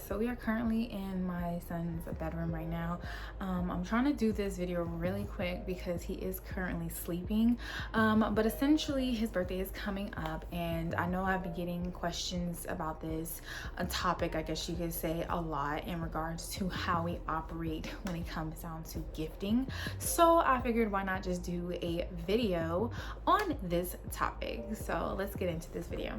So we are currently in my son's bedroom right now. I'm trying to do this video really quick because he is currently sleeping, but essentially his birthday is coming up, and I know I've been getting questions about this topic, I guess you could say, a lot in regards to how we operate when it comes down to gifting. So I figured, why not just do a video on this topic? So let's get into this video.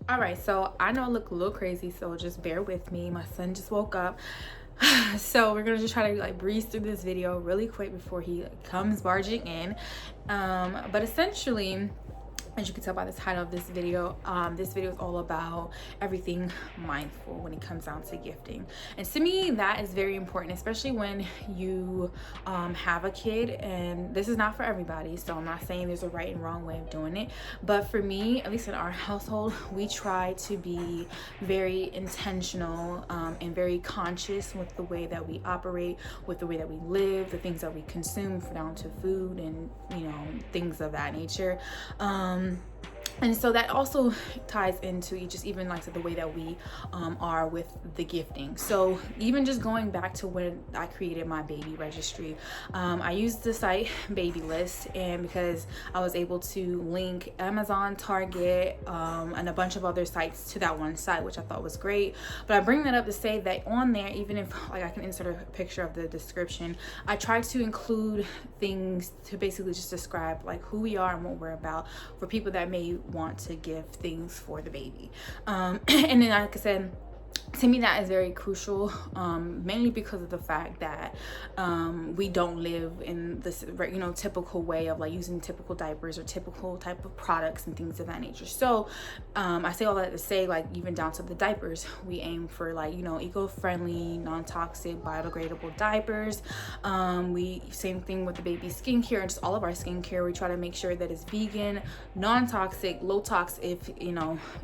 All right, so I know I look a little crazy, so just bear with me. My son just woke up. So we're gonna just try to breeze through this video really quick before he comes barging in. But essentially, as you can tell by the title of this video is all about everything mindful when it comes down to gifting. And to me, that is very important, especially when you have a kid. And this is not for everybody, so I'm not saying there's a right and wrong way of doing it, but for me, at least in our household, we try to be very intentional and very conscious with the way that we operate, with the way that we live, the things that we consume, down to food and things of that nature. And so that also ties into just even like the way that we are with the gifting. So even just going back to when I created my baby registry, I used the site Baby List, and because I was able to link Amazon, Target, and a bunch of other sites to that one site, which I thought was great. But I bring that up to say that on there, even if I can insert a picture of the description, I try to include things to basically just describe who we are and what we're about for people that may want to give things for the baby. And then, like I said, to me that is very crucial, mainly because of the fact that we don't live in this typical way of using typical diapers or typical type of products and things of that nature. So I say all that to say, even down to the diapers, we aim for eco-friendly, non-toxic, biodegradable diapers. We same thing with the baby skincare and just all of our skincare. We try to make sure that it's vegan, non-toxic, low tox if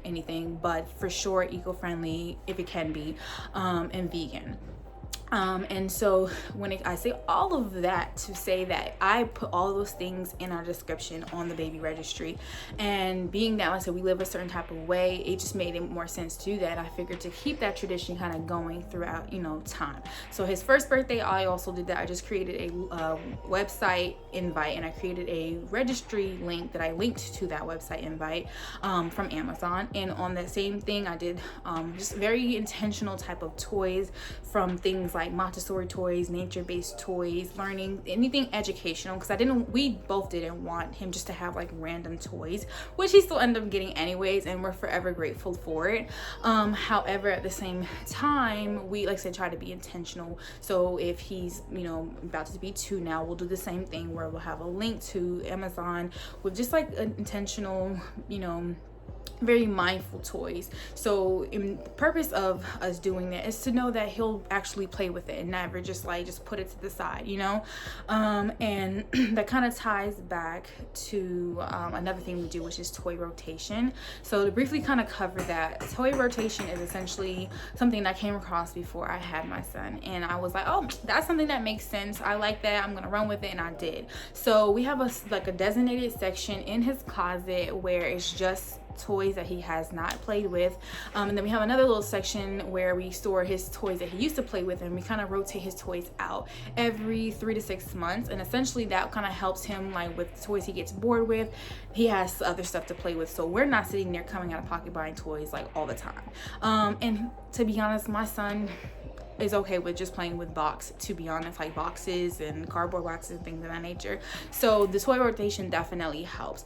anything, but for sure eco-friendly if it can be, and vegan. And so when I say all of that to say that I put all of those things in our description on the baby registry, and being that, like I said, we live a certain type of way, it just made it more sense to do that. I figured to keep that tradition kind of going throughout time. So his first birthday, I also did that. I just created a website invite, and I created a registry link that I linked to that website invite from Amazon. And on that same thing, I did just very intentional type of toys, from things like Montessori toys, nature-based toys, learning, anything educational, because we both didn't want him just to have random toys, which he still ended up getting anyways, and we're forever grateful for it. However, at the same time, we, like I said, try to be intentional. So if he's about to be 2 now, we'll do the same thing where we'll have a link to Amazon with just an intentional very mindful toys. So in the purpose of us doing that is to know that he'll actually play with it and never just put it to the side, and that kind of ties back to another thing we do, which is toy rotation. So to briefly kind of cover that, toy rotation is essentially something that I came across before I had my son, and I was like, oh, that's something that makes sense, I like that, I'm gonna run with it, and I did. So we have a designated section in his closet where it's just toys that he has not played with, and then we have another little section where we store his toys that he used to play with, and we kind of rotate his toys out every 3 to 6 months. And essentially that kind of helps him with toys he gets bored with, he has other stuff to play with, so we're not sitting there coming out of pocket buying toys all the time. And to be honest, my son is okay with just playing with to be honest, boxes and cardboard boxes and things of that nature. So the toy rotation definitely helps.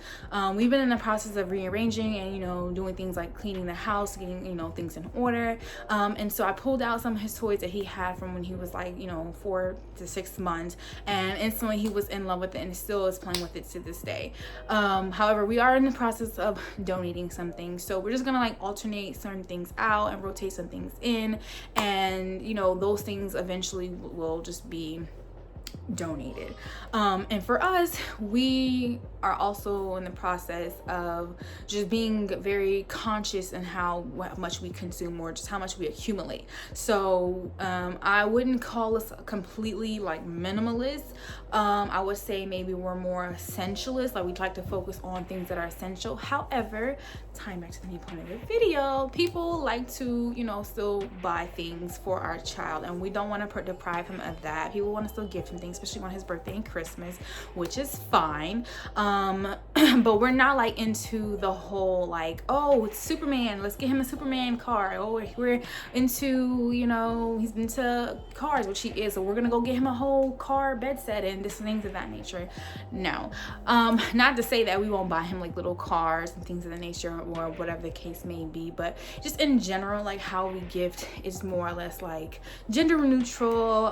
We've been in the process of rearranging and doing things like cleaning the house, getting things in order, and so I pulled out some of his toys that he had from when he was 4 to 6 months, and instantly he was in love with it and still is playing with it to this day. However, we are in the process of donating some things, so we're just gonna alternate certain things out and rotate some things in, and those things eventually will just be donated. And for us, we are also in the process of just being very conscious in how much we consume or just how much we accumulate. So I wouldn't call us completely like minimalist. I would say maybe we're more essentialist, like we like to focus on things that are essential. However, tying back to the main point of the video, people like to, you know, still buy things for our child, and we don't want to deprive him of that. People want to still gift him things, especially on his birthday and Christmas, which is fine. But we're not like into the whole like, oh, it's Superman, let's get him a Superman car. Oh, we're into, you know, he's into cars, which he is, so we're gonna go get him a whole car bed set and just things of that nature. No. Not to say that we won't buy him like little cars and things of that nature or whatever the case may be, but just in general, like how we gift is more or less like gender neutral,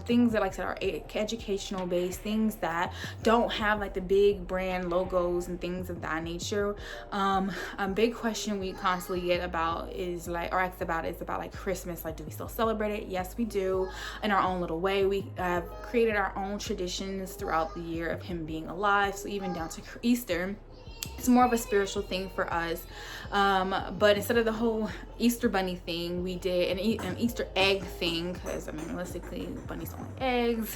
things that, like I said, are educational based, things that don't have like the big brand logos and things of that nature. A big question we constantly get about is like, or asked about, is about like Christmas. Like, do we still celebrate it? Yes, we do, in our own little way. We have created our own traditions throughout the year of him being alive, so even down to Easter. It's more of a spiritual thing for us. But instead of the whole Easter bunny thing, we did an Easter egg thing, because I mean, realistically, bunnies don't like eggs.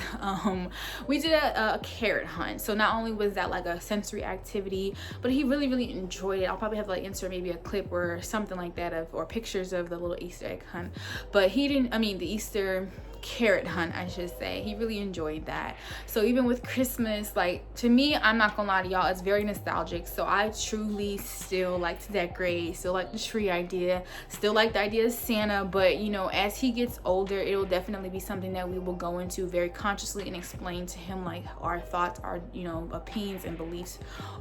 We did a carrot hunt. So not only was that like a sensory activity, but he really enjoyed it. I'll probably have to like insert maybe a clip or something like that or pictures of the little Easter egg hunt. But he didn't, I mean, the Easter carrot hunt, I should say, he really enjoyed that. So even with Christmas, like, to me, I'm not gonna lie to y'all, it's very nostalgic. So I truly still like to decorate, still like the tree idea, still like the idea of Santa. But you know, as he gets older, it'll definitely be something that we will go into very consciously and explain to him like our thoughts, our, you know, opinions and beliefs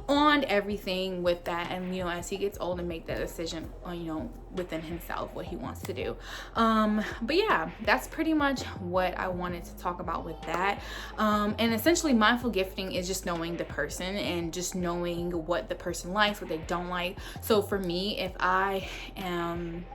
on everything with that. And you know, as he gets older, make that decision on, you know, within himself what he wants to do. But yeah, that's pretty much what I wanted to talk about with that. And essentially, mindful gifting is just knowing the person and just knowing what the person likes, what they don't like. So for me, if I am,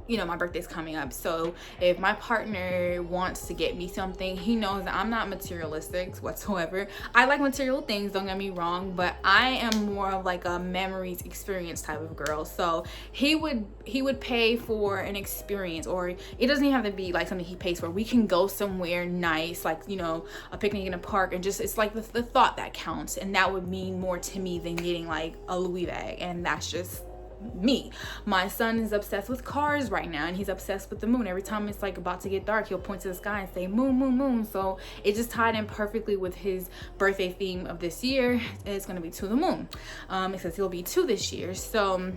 you know, my birthday's coming up, so if my partner wants to get me something, he knows that I'm not materialistic whatsoever. I like material things, don't get me wrong, but I am more of like a memories experience type of girl. So he would pay for an experience, or it doesn't even have to be like something he pays for. We can go somewhere nice, like, you know, a picnic in a park, and just, it's like the thought that counts, and that would mean more to me than getting like a Louis bag. And that's just me. My son is obsessed with cars right now, and he's obsessed with the moon. Every time it's like about to get dark, he'll point to the sky and say moon, moon, moon. So it just tied in perfectly with his birthday theme of this year. It's going to be to the moon. It says he'll be 2 this year. So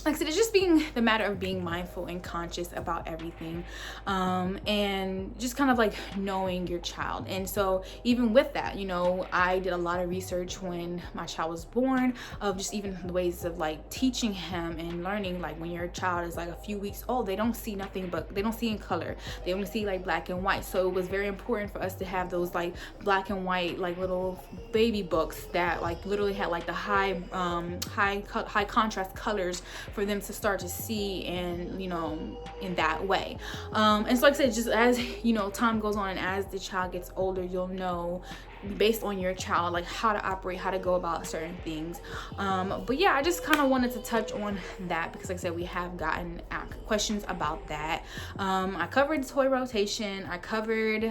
like I said, it's just being the matter of being mindful and conscious about everything, and just kind of like knowing your child. And so even with that, you know, I did a lot of research when my child was born of just even the ways of like teaching him and learning. Like when your child is like a few weeks old, they don't see nothing but, they don't see in color, they only see like black and white. So it was very important for us to have those like black and white like little baby books that like literally had like the high contrast colors for them to start to see, and you know, in that way. And so like I said, just as you know, time goes on and as the child gets older, you'll know based on your child like how to operate, how to go about certain things. But yeah, I just kind of wanted to touch on that because like I said, we have gotten questions about that. I covered toy rotation, I covered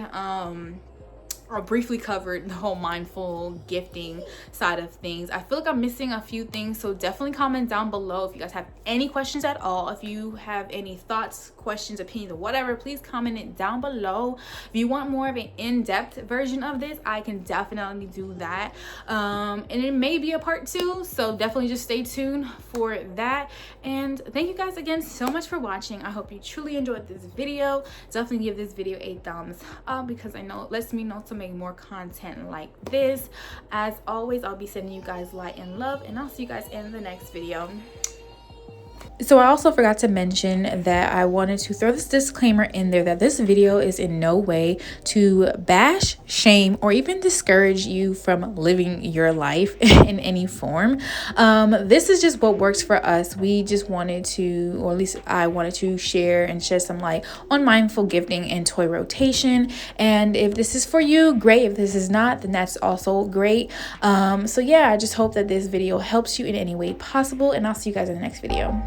or briefly covered the whole mindful gifting side of things. I feel like I'm missing a few things, so definitely comment down below if you guys have any questions at all. If you have any thoughts, questions, opinions, or whatever, please comment it down below. If you want more of an in-depth version of this, I can definitely do that, and it may be a part 2, so definitely just stay tuned for that. And thank you guys again so much for watching. I hope you truly enjoyed this video. Definitely give this video a thumbs up because I know it lets me know to make more content like this. As always, I'll be sending you guys light and love, and I'll see you guys in the next video. So I also forgot to mention that I wanted to throw this disclaimer in there that this video is in no way to bash, shame, or even discourage you from living your life in any form. This is just what works for us. We just wanted to, or at least I wanted to share and shed some light on mindful gifting and toy rotation. And if this is for you, great. If this is not, then that's also great. So yeah, I just hope that this video helps you in any way possible, and I'll see you guys in the next video.